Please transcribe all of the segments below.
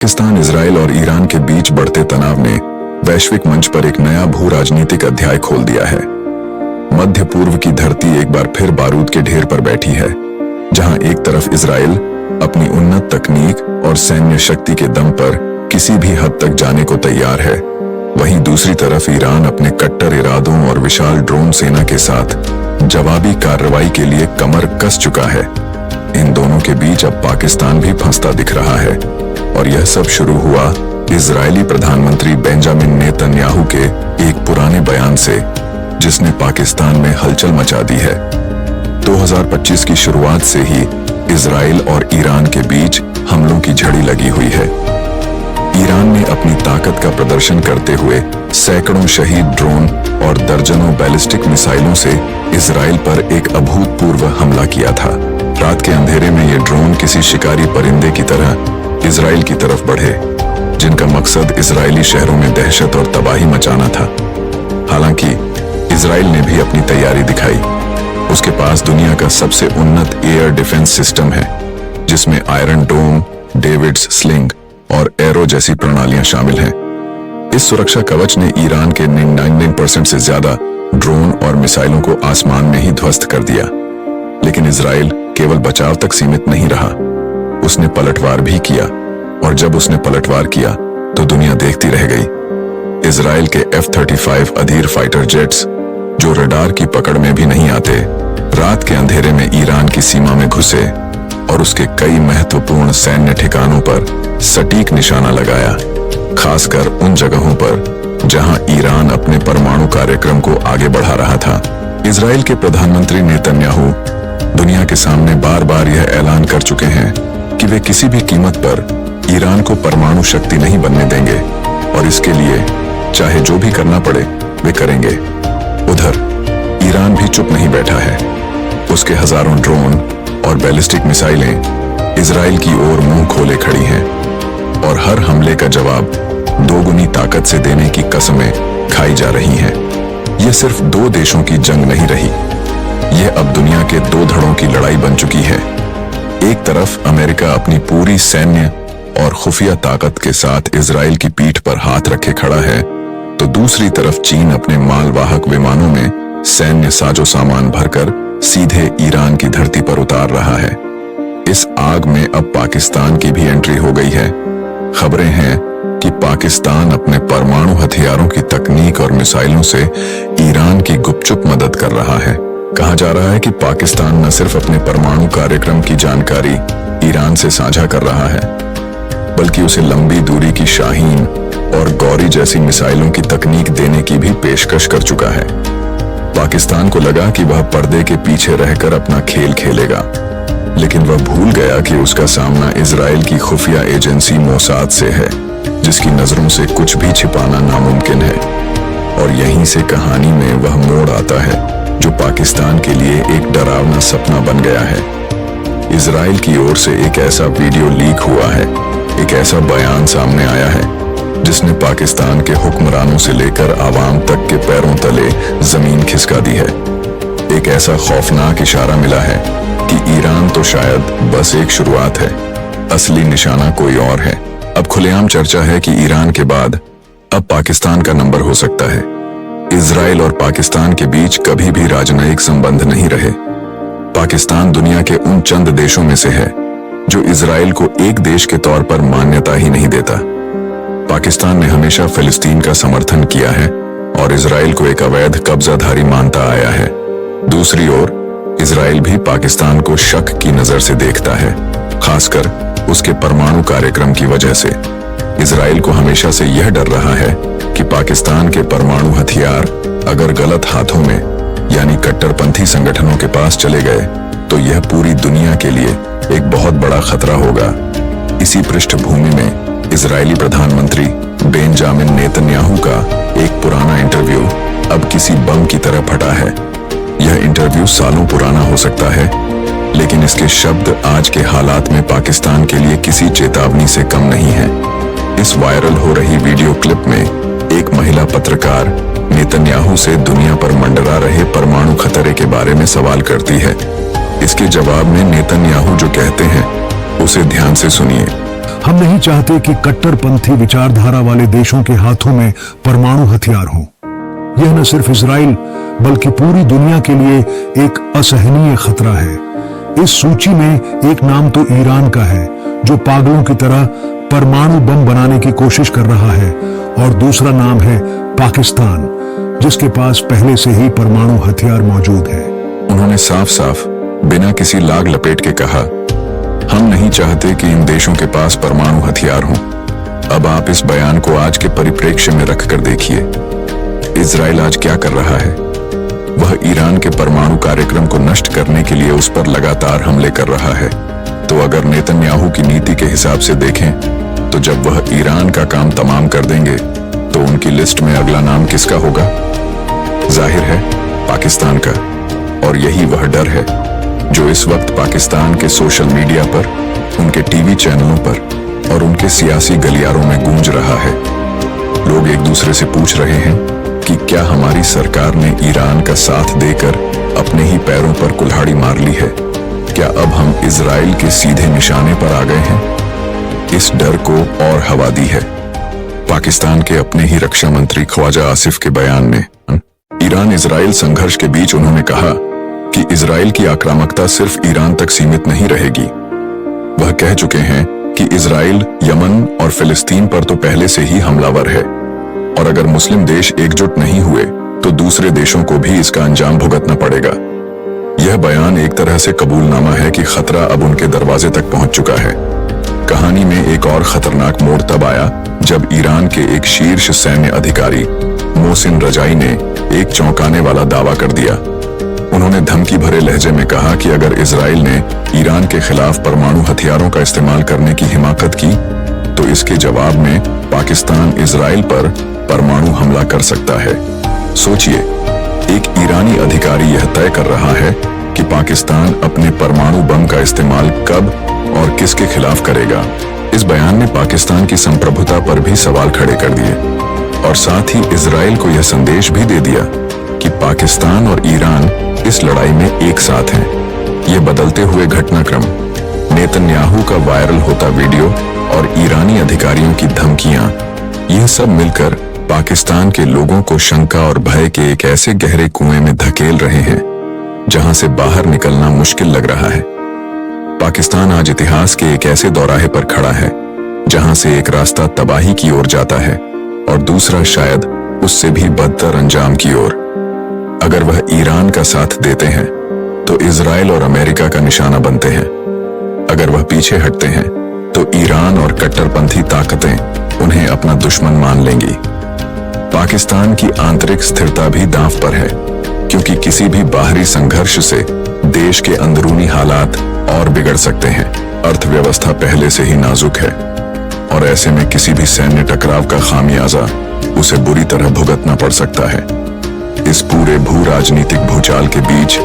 Pakistan, Israel और Iran के बीच बढ़ते तनाव ने वैश्विक मंच पर एक नया भू राजनीतिक अध्याय खोल दिया है। मध्य पूर्व की धरती एक बार फिर बारूद के ढेर पर बैठी है, जहां एक तरफ इजराइल अपनी उन्नत तकनीक और सैन्य शक्ति के दम पर किसी भी हद तक जाने को तैयार है, वहीं दूसरी तरफ ईरान अपने कट्टर इरादों और विशाल ड्रोन सेना के साथ जवाबी कार्रवाई के लिए कमर कस चुका है। इन दोनों के बीच अब पाकिस्तान भी फंसता दिख रहा है, और यह सब शुरू हुआ इजरायली प्रधानमंत्री बेंजामिन नेतन्याहू के एक पुराने बयान से, जिसने पाकिस्तान में हलचल मचा दी है। 2025 की शुरुआत से ही इजराइल और ईरान के बीच हमलों की झड़ी लगी हुई है। ईरान ने अपनी ताकत का प्रदर्शन करते हुए सैकड़ों शहीद ड्रोन और दर्जनों बैलिस्टिक मिसाइलों से इजराइल पर एक अभूतपूर्व हमला किया था। रात के अंधेरे में ये ड्रोन किसी शिकारी परिंदे की तरह इजराइल की तरफ बढ़े, जिनका मकसद इजरायली शहरों में दहशत और तबाही मचाना था। हालांकि इजराइल ने भी अपनी तैयारी दिखाई। उसके पास दुनिया का सबसे उन्नत एयर डिफेंस सिस्टम है, जिसमें आयरन डोम, डेविड्स स्लिंग और एरो जैसी प्रणालियां शामिल हैं। इस सुरक्षा कवच ने ईरान के 99% से ज्यादा ड्रोन और मिसाइलों को आसमान में ही ध्वस्त कर दिया। लेकिन इजराइल केवल बचाव तक सीमित नहीं रहा, उसने पलटवार भी किया, और जब उसने पलटवार किया तो दुनिया देखती रह गई। इजराइल के F-35 अधीर फाइटर जेट्स, जो रडार की पकड़ में भी नहीं आते, रात के अंधेरे में ईरान की सीमा में घुसे और उसके कई महत्वपूर्ण सैन्य ठिकानों पर सटीक निशाना लगाया, खासकर उन जगहों पर जहां ईरान अपने परमाणु कार्यक्रम को आगे बढ़ा रहा था। इजराइल के प्रधानमंत्री नेतन्याहू दुनिया के सामने बार बार यह ऐलान कर चुके हैं कि वे किसी भी कीमत पर ईरान को परमाणु शक्ति नहीं बनने देंगे, और इसके लिए चाहे जो भी करना पड़े वे करेंगे। उधर ईरान भी चुप नहीं बैठा है। उसके हजारों ड्रोन और बैलिस्टिक मिसाइलें इजराइल की ओर मुंह खोले खड़ी हैं, और हर हमले का जवाब दोगुनी ताकत से देने की कसमें खाई जा रही हैं। यह सिर्फ दो देशों की जंग नहीं रही, यह अब दुनिया के दो धड़ों की लड़ाई बन चुकी है। एक तरफ अमेरिका अपनी पूरी सैन्य और खुफिया ताकत के साथ इजराइल की पीठ पर हाथ रखे खड़ा है, तो दूसरी तरफ चीन अपने मालवाहक विमानों में सैन्य साजो सामान भरकर सीधे ईरान की धरती पर उतार रहा है। इस आग में अब पाकिस्तान की भी एंट्री हो गई है। खबरें हैं कि पाकिस्तान अपने परमाणु हथियारों की तकनीक और मिसाइलों से ईरान की गुपचुप मदद कर रहा है। कहा जा रहा है कि पाकिस्तान न सिर्फ अपने परमाणु कार्यक्रम की जानकारी ईरान से साझा कर रहा है, बल्कि उसे लंबी दूरी की शाहीन और गौरी जैसी मिसाइलों की तकनीक देने की भी पेशकश कर चुका है। पाकिस्तान को लगा कि वह पर्दे के पीछे रहकर अपना खेल खेलेगा, लेकिन वह भूल गया कि उसका सामना इजराइल की खुफिया एजेंसी मोसाद से है, जिसकी नजरों से कुछ भी छिपाना नामुमकिन है। और यहीं से कहानी में वह मोड़ आता है जो पाकिस्तान के लिए एक डरावना सपना बन गया है। इजराइल की ओर से एक ऐसा वीडियो लीक हुआ है, एक ऐसा बयान सामने आया है, जिसने पाकिस्तान के हुक्मरानों से लेकर आवाम तक के पैरों तले जमीन खिसका दी है। एक ऐसा खौफनाक इशारा मिला है कि ईरान तो शायद बस एक शुरुआत है, असली निशाना कोई और है। अब खुलेआम चर्चा है कि ईरान के बाद अब पाकिस्तान का नंबर हो सकता है। इजराइल और पाकिस्तान के बीच कभी भी राजनयिक संबंध नहीं रहे। पाकिस्तान दुनिया के उन चंद देशों में से है जो इजराइल को एक देश के तौर पर मान्यता ही नहीं देता। पाकिस्तान ने हमेशा फिलिस्तीन का समर्थन किया है और इजराइल को एक अवैध कब्जाधारी मानता आया है। दूसरी ओर इजराइल भी पाकिस्तान को शक की नजर से देखता है, खासकर उसके परमाणु कार्यक्रम की वजह से। इजराइल को हमेशा से यह डर रहा है कि पाकिस्तान के परमाणु हथियार अगर गलत हाथों में, यानी कट्टरपंथी संगठनों के पास चले गए, तो यह पूरी दुनिया के लिए एक बहुत बड़ा खतरा होगा। इसी पृष्ठभूमि में इजरायली प्रधानमंत्री बेंजामिन नेतन्याहू का एक पुराना इंटरव्यू अब किसी बम की तरह फटा है। यह इंटरव्यू सालों पुराना हो सकता है, लेकिन इसके शब्द आज के हालात में पाकिस्तान के लिए किसी चेतावनी से कम नहीं है। इस वायरल हो रही वीडियो क्लिप में एक महिला पत्रकार नेतन्याहू से दुनिया पर मंडरा रहे परमाणु खतरे के बारे में सवाल करती है। इसके जवाब में नेतन्याहू जो कहते हैं उसे ध्यान से सुनिए। हम नहीं चाहते कि कट्टरपंथी विचारधारा वाले देशों के हाथों में परमाणु हथियार हों। यह न सिर्फ इजराइल बल्कि पूरी दुनिया के लिए एक असहनीय खतरा है। इस सूची में एक नाम तो ईरान का है, जो पागलों की तरह परमाणु बम बनाने की कोशिश कर रहा है, और दूसरा नाम है पाकिस्तान, जिसके पास पहले से ही परमाणु हथियार मौजूद है। उन्होंने साफ साफ बिना किसी लाग लपेट के कहा, हम नहीं चाहते कि इन देशों के पास परमाणु हथियार हों। अब आप इस बयान को आज के परिप्रेक्ष्य में रखकर देखिए। इजराइल आज क्या कर रहा है? वह ईरान के परमाणु कार्यक्रम को नष्ट करने के लिए उस पर लगातार हमले कर रहा है। तो अगर नेतन्याहू की नीति के हिसाब से देखें, तो जब वह ईरान का काम तमाम कर देंगे तो उनकी लिस्ट में अगला नाम किसका होगा? जाहिर है पाकिस्तान का। और यही वह डर है जो इस वक्त पाकिस्तान के सोशल मीडिया पर, उनके टीवी चैनलों पर और उनके सियासी गलियारों में गूंज रहा है। लोग एक दूसरे से पूछ रहे हैं कि क्या हमारी सरकार ने ईरान का साथ देकर अपने ही पैरों पर कुल्हाड़ी मार ली है? क्या अब हम इजराइल के सीधे निशाने पर आ गए हैं? इस डर को और हवा दी है पाकिस्तान के अपने ही रक्षा मंत्री ख्वाजा आसिफ के बयान में। ईरान इजराइल संघर्ष के बीच उन्होंने कहा कि इजराइल की आक्रामकता सिर्फ ईरान तक सीमित नहीं रहेगी। वह कह चुके हैं कि इजराइल यमन और फिलिस्तीन पर तो पहले से ही हमलावर है, और अगर मुस्लिम देश एकजुट नहीं हुए तो दूसरे देशों को भी इसका अंजाम भुगतना पड़ेगा। यह बयान एक तरह से कबूलनामा है कि खतरा अब उनके दरवाजे तक पहुंच चुका है। कहानी में एक और खतरनाक मोड़ तब आया जब ईरान के एक शीर्ष सैन्य अधिकारी मोहसिन रजाई ने एक चौंकाने वाला दावा कर दिया। उन्होंने धमकी भरे लहजे में कहा कि अगर इजराइल ने ईरान के खिलाफ परमाणु हथियारों का इस्तेमाल करने की हिमाकत की तो इसके जवाब में पाकिस्तान इजराइल पर परमाणु हमला कर सकता है। सोचिए, एक ईरानी अधिकारी यह तय कर रहा है कि पाकिस्तान अपने परमाणु बम का इस्तेमाल कब और किसके खिलाफ करेगा। इस बयान ने पाकिस्तान की संप्रभुता पर भी सवाल खड़े कर दिए और साथ ही इजराइल को यह संदेश भी दे दिया कि पाकिस्तान और ईरान इस लड़ाई में एक साथ हैं। ये बदलते हुए घटनाक्रम, नेतन्याहू का वायरल होता वीडियो और ईरानी अधिकारियों की धमकियां, यह सब मिलकर पाकिस्तान के लोगों को शंका और भय के एक ऐसे गहरे कुएं में धकेल रहे हैं जहां से बाहर निकलना मुश्किल लग रहा है। पाकिस्तान आज इतिहास के एक ऐसे दौराहे पर खड़ा है जहां से एक रास्ता तबाही की ओर जाता है और दूसरा शायद उससे भी बदतर अंजाम की ओर। अगर वह ईरान का साथ देते हैं तो इजराइल और अमेरिका का निशाना बनते हैं। अगर वह पीछे हटते हैं तो ईरान और कट्टरपंथी ताकतें उन्हें अपना दुश्मन मान लेंगी। पाकिस्तान की आंतरिक स्थिरता भी दांव पर है, क्योंकि किसी भी बाहरी संघर्ष से देश के अंदरूनी हालात और बिगड़ सकते हैं। अर्थव्यवस्था पहले से ही नाजुक है और ऐसे में किसी भी सैन्य टकराव का खामियाजा उसे बुरी तरह भुगतना पड़ सकता है। इस पूरे भू राजनीतिक भूचाल के बीच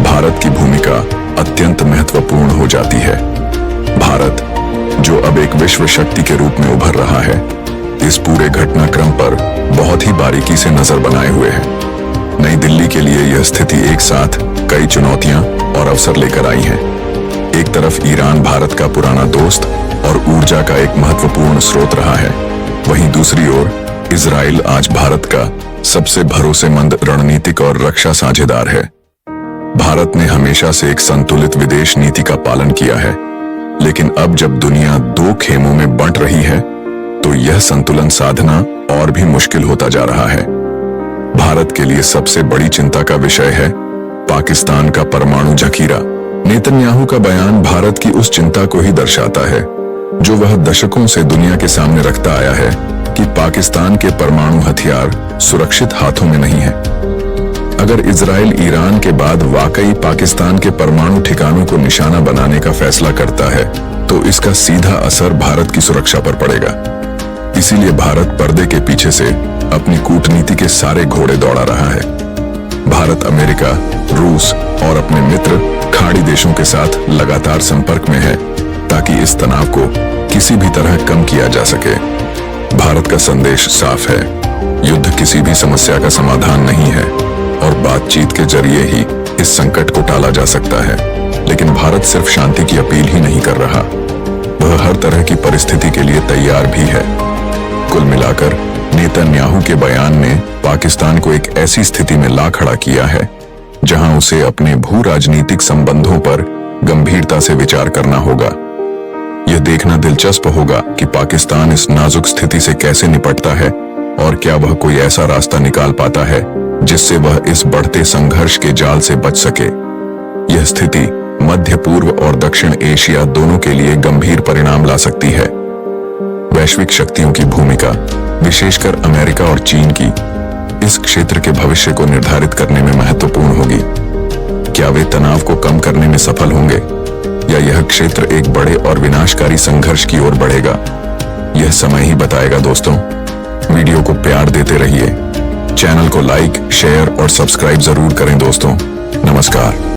भारत की भूमिका अत्यंत महत्वपूर्ण हो जाती है। भारत, जो अब एक विश्व शक्ति के रूप में उभर रहा है, इस पूरे घटनाक्रम पर बहुत ही बारीकी से नजर बनाए हुए है। नई दिल्ली के लिए यह स्थिति एक साथ कई चुनौतियां और अवसर लेकर आई है। एक तरफ ईरान भारत का पुराना दोस्त और ऊर्जा का एक महत्वपूर्ण स्रोत रहा है, वहीं दूसरी ओर इजराइल आज भारत का सबसे भरोसेमंद रणनीतिक और रक्षा साझेदार है। भारत ने हमेशा से एक संतुलित विदेश नीति का पालन किया है, लेकिन अब जब दुनिया दो खेमों में बंट रही है तो यह संतुलन साधना और भी मुश्किल होता जा रहा है। भारत के लिए सबसे बड़ी चिंता का विषय है पाकिस्तान का परमाणु जखीरा। नेतन्याहू का बयान भारत की उस चिंता को ही दर्शाता है जो वह दशकों से दुनिया के सामने रखता आया है कि पाकिस्तान के परमाणु हथियार सुरक्षित हाथों में नहीं है। अगर इजराइल ईरान के बाद वाकई पाकिस्तान के परमाणु ठिकानों को निशाना बनाने का फैसला करता है तो इसका सीधा असर भारत की सुरक्षा पर पड़ेगा। इसीलिए भारत पर्दे के पीछे से अपनी कूटनीति के सारे घोड़े दौड़ा रहा है। भारत अमेरिका, रूस और अपने मित्र खाड़ी देशों के साथ लगातार संपर्क में है ताकि इस तनाव को किसी भी तरह कम किया जा सके। भारत का संदेश साफ है, युद्ध किसी भी समस्या का समाधान नहीं है और बातचीत के जरिए ही इस संकट को टाला जा सकता है। लेकिन भारत सिर्फ शांति की अपील ही नहीं कर रहा, वह वह हर तरह की परिस्थिति के लिए तैयार भी है। कुल मिलाकर नेतन्याहू के बयान ने पाकिस्तान को एक ऐसी स्थिति में ला खड़ा किया है जहां उसे अपने भू राजनीतिक संबंधों पर गंभीरता से विचार करना होगा। यह देखना दिलचस्प होगा कि पाकिस्तान इस नाजुक स्थिति से कैसे निपटता है और क्या वह कोई ऐसा रास्ता निकाल पाता है जिससे वह इस बढ़ते संघर्ष के जाल से बच सके। यह स्थिति मध्य पूर्व और दक्षिण एशिया दोनों के लिए गंभीर परिणाम ला सकती है। वैश्विक शक्तियों की भूमिका, विशेषकर अमेरिका और चीन की, इस क्षेत्र के भविष्य को निर्धारित करने में महत्वपूर्ण होगी। क्या वे तनाव को कम करने में सफल होंगे या यह क्षेत्र एक बड़े और विनाशकारी संघर्ष की ओर बढ़ेगा? यह समय ही बताएगा दोस्तों। वीडियो को प्यार देते रहिए, चैनल को लाइक, शेयर और सब्सक्राइब जरूर करें दोस्तों। नमस्कार।